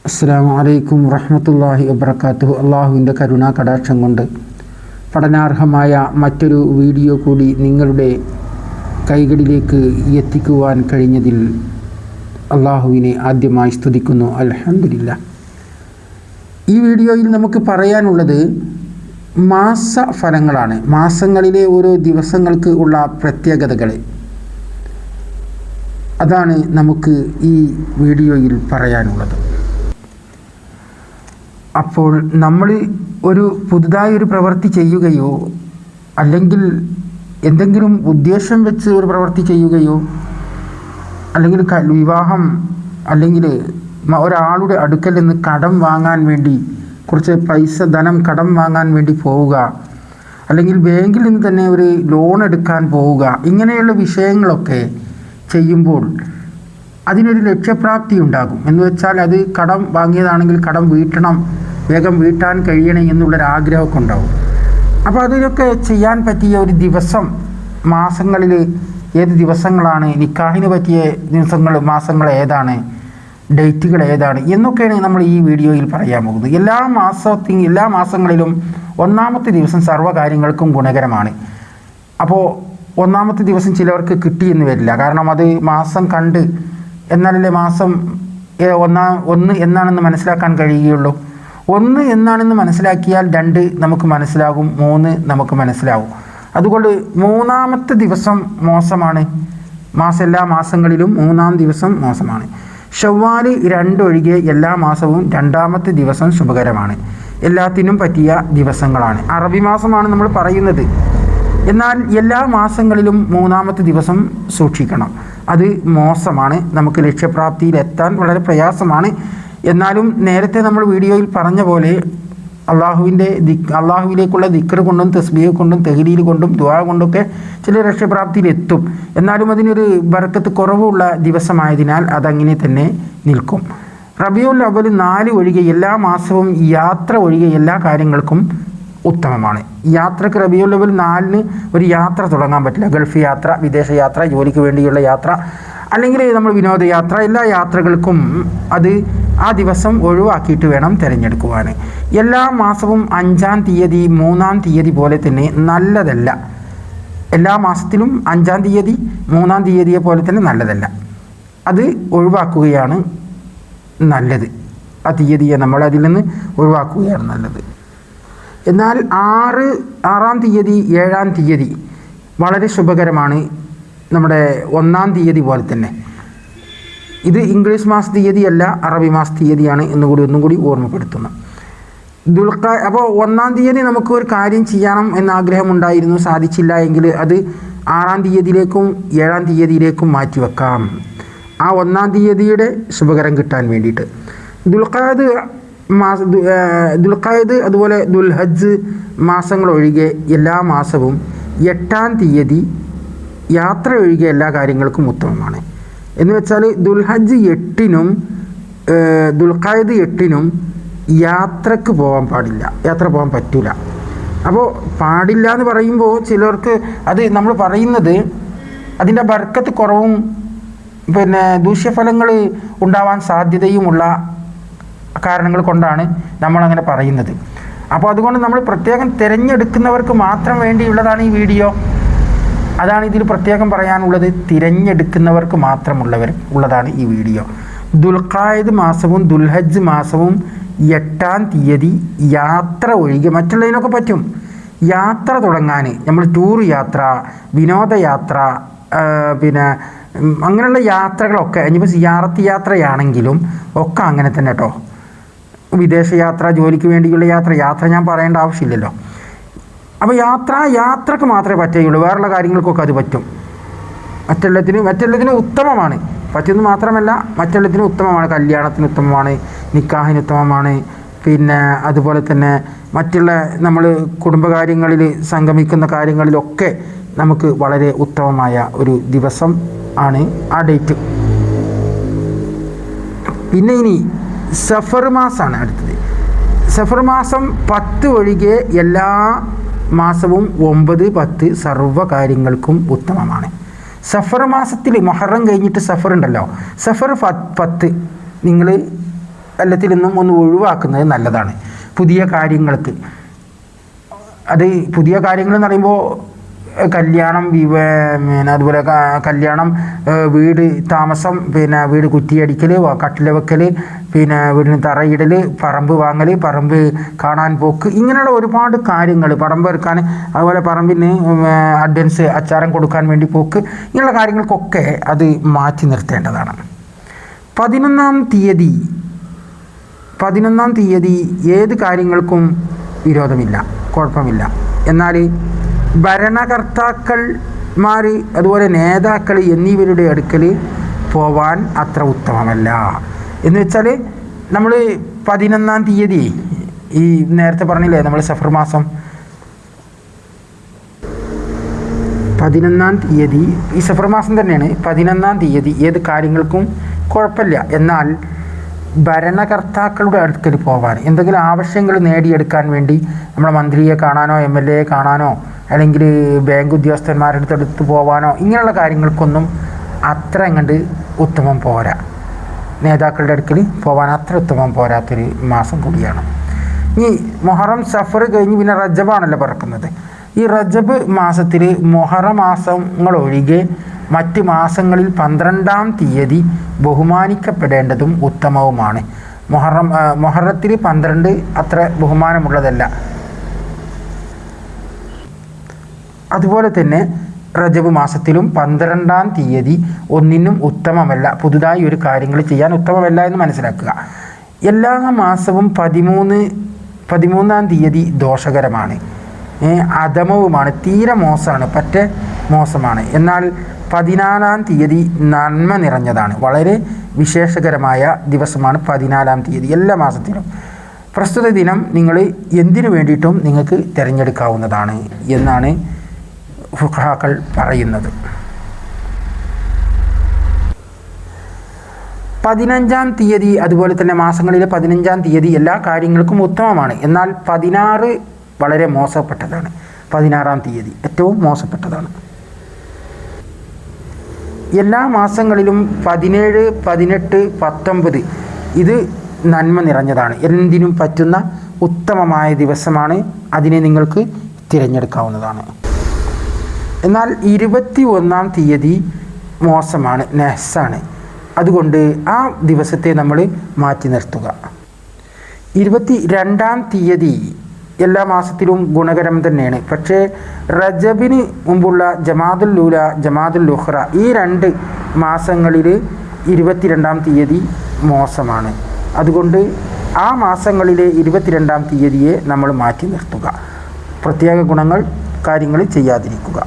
അസ്സലാമു അലൈക്കും വറഹ്മത്തുള്ളാഹി വബറകാതുഹു. അള്ളാഹുവിൻ്റെ കരുണാ കടാക്ഷം കൊണ്ട് പഠനാർഹമായ മറ്റൊരു വീഡിയോ കൂടി നിങ്ങളുടെ കൈകളിലേക്ക് എത്തിക്കുവാൻ കഴിഞ്ഞതിൽ അള്ളാഹുവിനെ ആദ്യമായി സ്തുതിക്കുന്നു. അൽഹംദുലില്ലാഹ്. ഈ വീഡിയോയിൽ നമുക്ക് പറയാനുള്ളത് മാസഫലങ്ങളാണ്. മാസങ്ങളിലെ ഓരോ ദിവസങ്ങൾക്ക് ഉള്ള പ്രത്യേകതകൾ, അതാണ് നമുക്ക് ഈ വീഡിയോയിൽ പറയാനുള്ളത്. അപ്പോൾ നമ്മൾ പുതുതായി ഒരു പ്രവൃത്തി ചെയ്യുകയോ അല്ലെങ്കിൽ എന്തെങ്കിലും ഉദ്ദേശം വെച്ച് ഒരു പ്രവൃത്തി ചെയ്യുകയോ അല്ലെങ്കിൽ വിവാഹം അല്ലെങ്കിൽ ഒരാളുടെ അടുക്കൽ നിന്ന് കടം വാങ്ങാൻ വേണ്ടി കുറച്ച് ധനം കടം വാങ്ങാൻ വേണ്ടി പോവുക, അല്ലെങ്കിൽ ബാങ്കിൽ നിന്ന് തന്നെ ഒരു ലോൺ എടുക്കാൻ പോവുക, ഇങ്ങനെയുള്ള വിഷയങ്ങളൊക്കെ ചെയ്യുമ്പോൾ അതിനൊരു ലക്ഷ്യപ്രാപ്തി ഉണ്ടാകും. എന്ന് വെച്ചാൽ അത് കടം വാങ്ങിയതാണെങ്കിൽ കടം വീട്ടണം, വേഗം വീട്ടാൻ കഴിയണം എന്നുള്ളൊരാഗ്രഹമൊക്കെ ഉണ്ടാവും. അപ്പോൾ അതിനൊക്കെ ചെയ്യാൻ പറ്റിയ ഒരു ദിവസം, മാസങ്ങളിൽ ഏത് ദിവസങ്ങളാണ്, നിക്കാഹിന് പറ്റിയ ദിവസങ്ങൾ, മാസങ്ങൾ ഏതാണ്, ഡേറ്റുകൾ ഏതാണ് എന്നൊക്കെയാണ് നമ്മൾ ഈ വീഡിയോയിൽ പറയാൻ പോകുന്നത്. എല്ലാ മാസങ്ങളിലും ഒന്നാമത്തെ ദിവസം സർവ്വകാര്യങ്ങൾക്കും ഗുണകരമാണ്. അപ്പോൾ ഒന്നാമത്തെ ദിവസം ചിലവർക്ക് കിട്ടിയെന്ന് വരില്ല. കാരണം അത് മാസം കണ്ട് എന്നാലല്ലേ മാസം ഒന്ന് എന്നാണെന്ന് മനസ്സിലാക്കാൻ കഴിയുകയുള്ളൂ. 1 എന്നാണെന്ന് മനസ്സിലാക്കിയാൽ 2 നമുക്ക് മനസ്സിലാകും, 3 നമുക്ക് മനസ്സിലാവും. അതുകൊണ്ട് 3-ാമത്തെ ദിവസം മോശമാണ്. എല്ലാ മാസങ്ങളിലും 3-ാം ദിവസം മോശമാണ്. ശവ്വാൽ 2 ഒഴികെ എല്ലാ മാസവും 2-ാമത്തെ ദിവസം ശുഭകരമാണ്. എല്ലാത്തിനും പറ്റിയ ദിവസങ്ങളാണ്. അറബി മാസമാണ് നമ്മൾ പറയുന്നത്. എന്നാൽ എല്ലാ മാസങ്ങളിലും 3-ാമത്തെ ദിവസം സൂക്ഷിക്കണം. അത് മോശമാണ്. നമുക്ക് ലക്ഷ്യപ്രാപ്തിയിലെത്താൻ വളരെ പ്രയാസമാണ്. എന്നാലും നേരത്തെ നമ്മൾ വീഡിയോയിൽ പറഞ്ഞ പോലെ അള്ളാഹുവിലേക്കുള്ള ദിക്ർ കൊണ്ടും തസ്ബീഹ് കൊണ്ടും തഹ്ലീൽ കൊണ്ടും ദുആ കൊണ്ടൊക്കെ ചില ലക്ഷ്യപ്രാപ്തിയിലെത്തും. എന്നാലും അതിനൊരു ബർക്കത്ത് കുറവുള്ള ദിവസമായതിനാൽ അതങ്ങനെ തന്നെ നിൽക്കും. റബീഉൽ അവ്വൽ 4 ഒഴികെ എല്ലാ മാസവും യാത്ര ഒഴികെ എല്ലാ കാര്യങ്ങൾക്കും ഉത്തമമാണ്. യാത്രക്ക് റബീഉൽ അവ്വൽ 4-ന് ഒരു യാത്ര തുടങ്ങാൻ പറ്റില്ല. ഗൾഫ് യാത്ര, വിദേശ യാത്ര, ജോലിക്ക് വേണ്ടിയുള്ള യാത്ര, അല്ലെങ്കിൽ നമ്മൾ വിനോദയാത്ര, എല്ലാ യാത്രകൾക്കും അത് ആ ദിവസം ഒഴിവാക്കിയിട്ട് വേണം തിരഞ്ഞെടുക്കുവാൻ. എല്ലാ മാസവും 5-ാം തീയതി 3-ാം തീയതി പോലെ തന്നെ നല്ലതല്ല. എല്ലാ മാസത്തിലും 5-ാം തീയതി 3-ാം തീയതിയെ പോലെ തന്നെ നല്ലതല്ല. അത് ഒഴിവാക്കുകയാണ് നല്ലത്. ആ തീയതിയെ നമ്മൾ അതിൽ നിന്ന് ഒഴിവാക്കുകയാണ് നല്ലത്. എന്നാൽ 6-ാം തീയതി 7-ാം തീയതി വളരെ ശുഭകരമാണ്. നമ്മുടെ 1-ാം തീയതി പോലെ തന്നെ. ഇത് ഇംഗ്ലീഷ് മാസ തീയതിയല്ല, അറബി മാസ തീയതിയാണ് ഒന്നും കൂടി ഓർമ്മപ്പെടുത്തുന്നു. അപ്പോൾ 1-ാം തീയതി നമുക്ക് ഒരു കാര്യം ചെയ്യണം എന്ന ആഗ്രഹമുണ്ടായിരുന്നു, സാധിച്ചില്ല എങ്കിൽ അത് 6-ാം തീയതിയിലേക്കും 7-ാം തീയതിയിലേക്കും മാറ്റിവെക്കാം. ആ 1-ാം തീയതിയുടെ ശുഭകരം കിട്ടാൻ വേണ്ടിയിട്ട്. ദുൽഖഅദ് അതുപോലെ ദുൽഹജ്ജ് മാസങ്ങളൊഴികെ എല്ലാ മാസവും 8-ാം തീയതി യാത്ര ഒഴികെ എല്ലാ കാര്യങ്ങൾക്കും ഉത്തമമാണ്. എന്ന് വെച്ചാൽ ദുൽഹജ്ജ് 8-നും ദുൽഖഅദ് 8-നും യാത്രക്ക് പോകാൻ പാടില്ല, യാത്ര പോകാൻ പറ്റില്ല. അപ്പോൾ പാടില്ല എന്ന് പറയുമ്പോൾ ചിലർക്ക് അത് നമ്മൾ പറയുന്നത് അതിൻ്റെ ബർക്കത്ത് കുറവും ദൂഷ്യഫലങ്ങൾ ഉണ്ടാവാൻ സാധ്യതയുമുള്ള കാരണങ്ങൾ കൊണ്ടാണ് നമ്മളങ്ങനെ പറയുന്നത്. അപ്പോൾ അതുകൊണ്ട് നമ്മൾ പ്രത്യേകം തിരഞ്ഞെടുക്കുന്നവർക്ക് മാത്രം വേണ്ടിയുള്ളതാണ് ഈ വീഡിയോ. അതാണ് ഇതിൽ പ്രത്യേകം പറയാനുള്ളത്. തിരഞ്ഞെടുക്കുന്നവർക്ക് ഉള്ളതാണ് ഈ വീഡിയോ. ദുൽഖഅദ് മാസവും ദുൽഹജ്ജ് മാസവും 8-ാം തീയതി യാത്ര ഒഴികെ മറ്റുള്ളതിനൊക്കെ പറ്റും. യാത്ര തുടങ്ങാൻ നമ്മൾ ടൂർ യാത്ര, വിനോദയാത്ര, അങ്ങനെയുള്ള യാത്രകളൊക്കെ ഇനിയിപ്പോൾ സിയാറത്ത് യാത്രയാണെങ്കിലും ഒക്കെ അങ്ങനെ തന്നെ കേട്ടോ. വിദേശയാത്ര, ജോലിക്ക് വേണ്ടിയുള്ള യാത്ര ഞാൻ പറയേണ്ട ആവശ്യമില്ലല്ലോ. അപ്പോൾ യാത്രക്ക് മാത്രമേ പറ്റുകയുള്ളൂ. വേറെയുള്ള കാര്യങ്ങൾക്കൊക്കെ അത് പറ്റും. മറ്റെല്ലാത്തിനും ഉത്തമമാണ്. പറ്റുന്നത് മാത്രമല്ല, മറ്റെല്ലാത്തിനും ഉത്തമമാണ്. കല്യാണത്തിന് ഉത്തമമാണ്, നിക്കാഹിന് ഉത്തമമാണ്. അതുപോലെ തന്നെ മറ്റുള്ള നമ്മൾ കുടുംബകാര്യങ്ങളിൽ സംഗമിക്കുന്ന കാര്യങ്ങളിലൊക്കെ നമുക്ക് വളരെ ഉത്തമമായ ഒരു ദിവസം ആണ് ആ ഡേറ്റ്. ഇനി സഫർ മാസമാണ് അടുത്തത്. സഫർ മാസം 10 ഒഴികെ എല്ലാ മാസവും 9, 10 സർവ്വ കാര്യങ്ങൾക്കും ഉത്തമമാണ്. സഫർ മാസത്തിൽ മുഹറം കഴിഞ്ഞിട്ട് സഫർ ഉണ്ടല്ലോ, സഫർ 10 നിങ്ങൾ എല്ലാത്തിൽ നിന്നും ഒന്ന് ഒഴിവാക്കുന്നത് നല്ലതാണ്. പുതിയ കാര്യങ്ങൾക്ക്, അത് പുതിയ കാര്യങ്ങൾ എന്ന് പറയുമ്പോൾ കല്യാണം, പിന്നെ അതുപോലെ കല്യാണം, വീട് താമസം, പിന്നെ വീട് കുറ്റിയടിക്കൽ, കട്ടില വെക്കൽ, പിന്നെ വീടിന് തറയിടൽ, പറമ്പ് വാങ്ങൽ, പറമ്പ് കാണാൻ പോക്ക്, ഇങ്ങനെയുള്ള ഒരുപാട് കാര്യങ്ങൾ, പറമ്പ് വെറുക്കാൻ, അതുപോലെ പറമ്പിന് അഡ്വാൻസ് അച്ചാരം കൊടുക്കാൻ വേണ്ടി പോക്ക്, ഇങ്ങനെയുള്ള കാര്യങ്ങൾക്കൊക്കെ അത് മാറ്റി നിർത്തേണ്ടതാണ്. 11-ാം തീയതി ഏത് കാര്യങ്ങൾക്കും വിരോധമില്ല, കുഴപ്പമില്ല. എന്നാൽ ഭരണകർത്താക്കന്മാർ, അതുപോലെ നേതാക്കൾ എന്നിവരുടെ അടുക്കൽ പോവാൻ അത്ര ഉത്തമമല്ല. എന്ന് വെച്ചാൽ നമ്മൾ 11-ാം തീയതി, ഈ നേരത്തെ പറഞ്ഞില്ലേ നമ്മൾ സഫർ മാസം 11-ാം തീയതി, ഈ സഫർ മാസം തന്നെയാണ് 11-ാം തീയതി ഏത് കാര്യങ്ങൾക്കും കുഴപ്പമില്ല. എന്നാൽ ഭരണകർത്താക്കളുടെ അടുക്കൽ പോകാൻ, എന്തെങ്കിലും ആവശ്യങ്ങൾ നേടിയെടുക്കാൻ വേണ്ടി നമ്മളെ മന്ത്രിയെ കാണാനോ MLA കാണാനോ അല്ലെങ്കിൽ ബാങ്ക് ഉദ്യോഗസ്ഥന്മാരുടെ അടുത്ത് പോകാനോ ഇങ്ങനെയുള്ള കാര്യങ്ങൾക്കൊന്നും അത്ര അങ്ങോട്ട് ഉത്തമം പോരാ. നേതാക്കളുടെ അടുക്കൽ പോകാൻ അത്ര ഉത്തമം പോരാത്തൊരു മാസം കൂടിയാണ്. ഇനി മുഹറം, സഫർ കഴിഞ്ഞ് പിന്നെ റജബാണല്ലോ പിറക്കുന്നത്. ഈ റജബ് മാസത്തിൽ മുഹറം മാസങ്ങളൊഴികെ മറ്റ് മാസങ്ങളിൽ 12-ാം തീയതി ബഹുമാനിക്കപ്പെടേണ്ടതും ഉത്തമവുമാണ്. മുഹറത്തിൽ 12 അത്ര ബഹുമാനമുള്ളതല്ല. അതുപോലെ തന്നെ റജബ് മാസത്തിലും 12-ാം തീയതി ഒന്നിനും ഉത്തമമല്ല, പുതുതായി ഒരു കാര്യങ്ങൾ ചെയ്യാൻ ഉത്തമമല്ല എന്ന് മനസ്സിലാക്കുക. എല്ലാ മാസവും 13-ാം തീയതി ദോഷകരമാണ്, അധമവുമാണ്, തീരെ മോശമാണ്, പറ്റ മോശമാണ്. എന്നാൽ 14-ാം തീയതി നന്മ നിറഞ്ഞതാണ്, വളരെ വിശേഷകരമായ ദിവസമാണ് 14-ാം തീയതി എല്ലാ മാസത്തിലും. പ്രസ്തുത ദിനം നിങ്ങൾ എന്തിനു വേണ്ടിയിട്ടും നിങ്ങൾക്ക് തിരഞ്ഞെടുക്കാവുന്നതാണ് എന്നാണ് ഫുഖഹാക്കൾ പറയുന്നത്. 15-ാം തീയതി, അതുപോലെ തന്നെ മാസങ്ങളിലെ 15-ാം തീയതി എല്ലാ കാര്യങ്ങൾക്കും ഉത്തമമാണ്. എന്നാൽ 16 വളരെ മോശപ്പെട്ടതാണ്. 16-ാം തീയതി ഏറ്റവും മോശപ്പെട്ടതാണ്. എല്ലാ മാസങ്ങളിലും 17, 18, 19 ഇത് നന്മ നിറഞ്ഞതാണ്, എന്തിനും പറ്റുന്ന ഉത്തമമായ ദിവസമാണ്. അതിനെ നിങ്ങൾക്ക് തിരഞ്ഞെടുക്കാവുന്നതാണ്. എന്നാൽ 21-ാം തീയതി മോശമാണ്, നഹ്സാണ്. അതുകൊണ്ട് ആ ദിവസത്തെ നമ്മൾ മാറ്റി നിർത്തുക. 22-ാം തീയതി എല്ലാ മാസത്തിലും ഗുണകരം തന്നെയാണ്. പക്ഷേ റജബിന് മുമ്പുള്ള ജമാദുൽ ഊല, ജമാദുൽ ഉഖ്റ ഈ 2 മാസങ്ങളിൽ 22-ാം തീയതി മോശമാണ്. അതുകൊണ്ട് ആ മാസങ്ങളിലെ 22-ാം തീയതിയെ നമ്മൾ മാറ്റി നിർത്തുക. പ്രത്യേക ഗുണങ്ങൾ കാര്യങ്ങൾ ചെയ്യാതിരിക്കുക.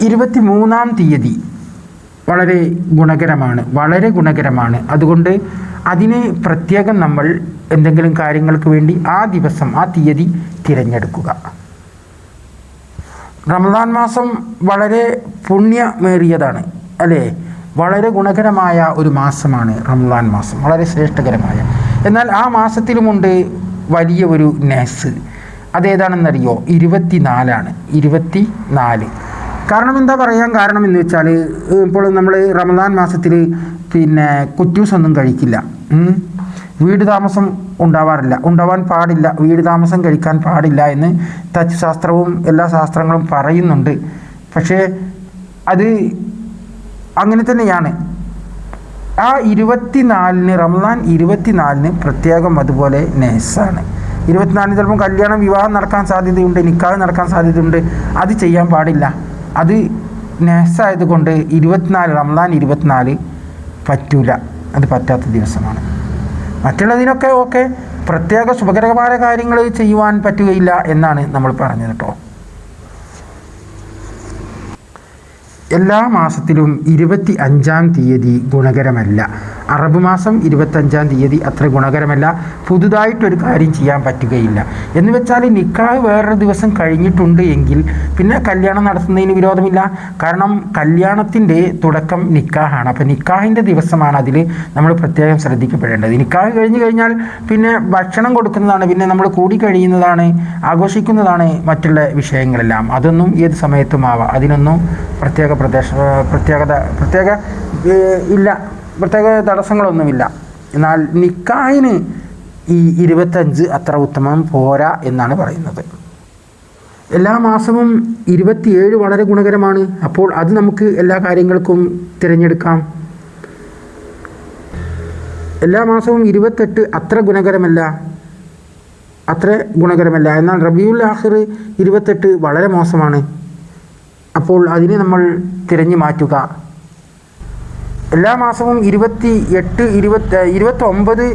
23-ാം തീയതി വളരെ ഗുണകരമാണ്. അതുകൊണ്ട് അതിന് പ്രത്യേകം നമ്മൾ എന്തെങ്കിലും കാര്യങ്ങൾക്ക് വേണ്ടി ആ ദിവസം, ആ തീയതി തിരഞ്ഞെടുക്കുക. റമദാൻ മാസം വളരെ പുണ്യമേറിയതാണ്, അല്ലേ? വളരെ ഗുണകരമായ ഒരു മാസമാണ് റമദാൻ മാസം, വളരെ ശ്രേഷ്ഠകരമായ. എന്നാൽ ആ മാസത്തിലുമുണ്ട് വലിയ ഒരു നഹ്സ്. അതേതാണെന്നറിയോ? 24 ആണ്. 24 കാരണം എന്താ പറയാൻ കാരണം എന്ന് വെച്ചാൽ, ഇപ്പോൾ നമ്മൾ റമദാൻ മാസത്തിൽ പിന്നെ കുറ്റൂസൊന്നും കഴിക്കില്ല, വീട് താമസം ഉണ്ടാവാൻ പാടില്ല, വീട് താമസം കഴിക്കാൻ പാടില്ല എന്ന് തച്ചുശാസ്ത്രവും എല്ലാ ശാസ്ത്രങ്ങളും പറയുന്നുണ്ട്. പക്ഷേ അത് അങ്ങനെ തന്നെയാണ്. ആ 24-ന് റമദാൻ 24-ന് പ്രത്യേകം അതുപോലെ നഹ്സാണ്. 24-ന് ചിലപ്പോൾ കല്യാണം, വിവാഹം നടക്കാൻ സാധ്യതയുണ്ട്, നിക്കാഹ് നടക്കാൻ സാധ്യതയുണ്ട്. അത് ചെയ്യാൻ പാടില്ല. അത് നഹ്സായതുകൊണ്ട് 24 റമദാൻ 24 പറ്റൂല, അത് പറ്റാത്ത ദിവസമാണ്. മറ്റുള്ളതിനൊക്കെ ഓക്കെ, പ്രത്യേക ശുഭകരമായ കാര്യങ്ങൾ ചെയ്യുവാൻ പറ്റുകയില്ല എന്നാണ് നമ്മൾ പറഞ്ഞത് കേട്ടോ. എല്ലാ മാസത്തിലും 25-ാം തീയതി ഗുണകരമല്ല. അറബ് മാസം 25-ാം തീയതി അത്ര ഗുണകരമല്ല, പുതുതായിട്ടൊരു കാര്യം ചെയ്യാൻ പറ്റുകയില്ല. എന്ന് വെച്ചാൽ നിക്കാഹ് വേറൊരു ദിവസം കഴിഞ്ഞിട്ടുണ്ട് എങ്കിൽ പിന്നെ കല്യാണം നടത്തുന്നതിന് വിരോധമില്ല. കാരണം കല്യാണത്തിൻ്റെ തുടക്കം നിക്കാഹാണ്. അപ്പോൾ നിക്കാഹിൻ്റെ ദിവസമാണ് അതിൽ നമ്മൾ പ്രത്യേകം ശ്രദ്ധിക്കപ്പെടേണ്ടത്. നിക്കാഹ് കഴിഞ്ഞ് കഴിഞ്ഞാൽ പിന്നെ ഭക്ഷണം കൊടുക്കുന്നതാണ്, പിന്നെ നമ്മൾ കൂടി കഴിയുന്നതാണ്, ആഘോഷിക്കുന്നതാണ് മറ്റുള്ള വിഷയങ്ങളെല്ലാം. അതൊന്നും ഏത് സമയത്തും ആവാം. അതിനൊന്നും പ്രത്യേക തടസ്സങ്ങളൊന്നുമില്ല. എന്നാൽ നിക്കാഹിന് ഈ 25 അത്ര ഉത്തമം പോരാ എന്നാണ് പറയുന്നത്. എല്ലാ മാസവും 27 വളരെ ഗുണകരമാണ്. അപ്പോൾ അത് നമുക്ക് എല്ലാ കാര്യങ്ങൾക്കും തിരഞ്ഞെടുക്കാം. എല്ലാ മാസവും 28 അത്ര ഗുണകരമല്ല. എന്നാൽ റബീഉൽ ആഖിർ 28 വളരെ മോശമാണ്. അപ്പോൾ അതിനെ നമ്മൾ തിരഞ്ഞു മാറ്റുക. എല്ലാ മാസവും 28, 29,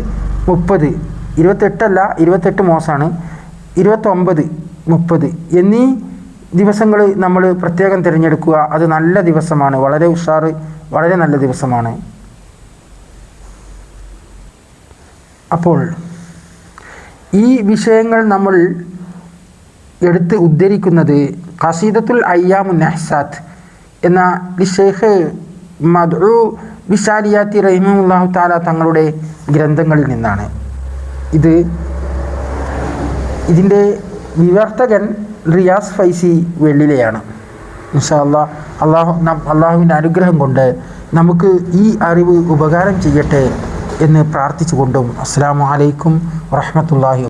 30, 28 അല്ല, 28 മോശമാണ്, 29, 30 എന്നീ ദിവസങ്ങൾ നമ്മൾ പ്രത്യേകം തിരഞ്ഞെടുക്കുക. അത് നല്ല ദിവസമാണ്, വളരെ ഉഷാറ്, വളരെ നല്ല ദിവസമാണ്. അപ്പോൾ ഈ വിഷയങ്ങൾ നമ്മൾ എടുത്ത് ഉദ്ധരിക്കുന്നത് ഖസീദത്തുൽ അയ്യാമുൻ നഹ്സാത്ത് എന്ന ഷെയ്ഖ് മദ്ഉ ബിശാലിയാത്തി റഹിമഹുല്ലാഹു തആല തങ്ങളുടെ ഗ്രന്ഥങ്ങളിൽ നിന്നാണ്. ഇതിൻ്റെ വിവർത്തകൻ റിയാസ് ഫൈസി വെള്ളിലെയാണ്. ഇൻഷാ അല്ലാഹ് അള്ളാഹുവിൻ്റെ അനുഗ്രഹം കൊണ്ട് നമുക്ക് ഈ അറിവ് ഉപകാരം ചെയ്യട്ടെ എന്ന് പ്രാർത്ഥിച്ചുകൊണ്ടും അസ്സലാമു അലൈക്കും വറഹ്മത്തുള്ളാഹി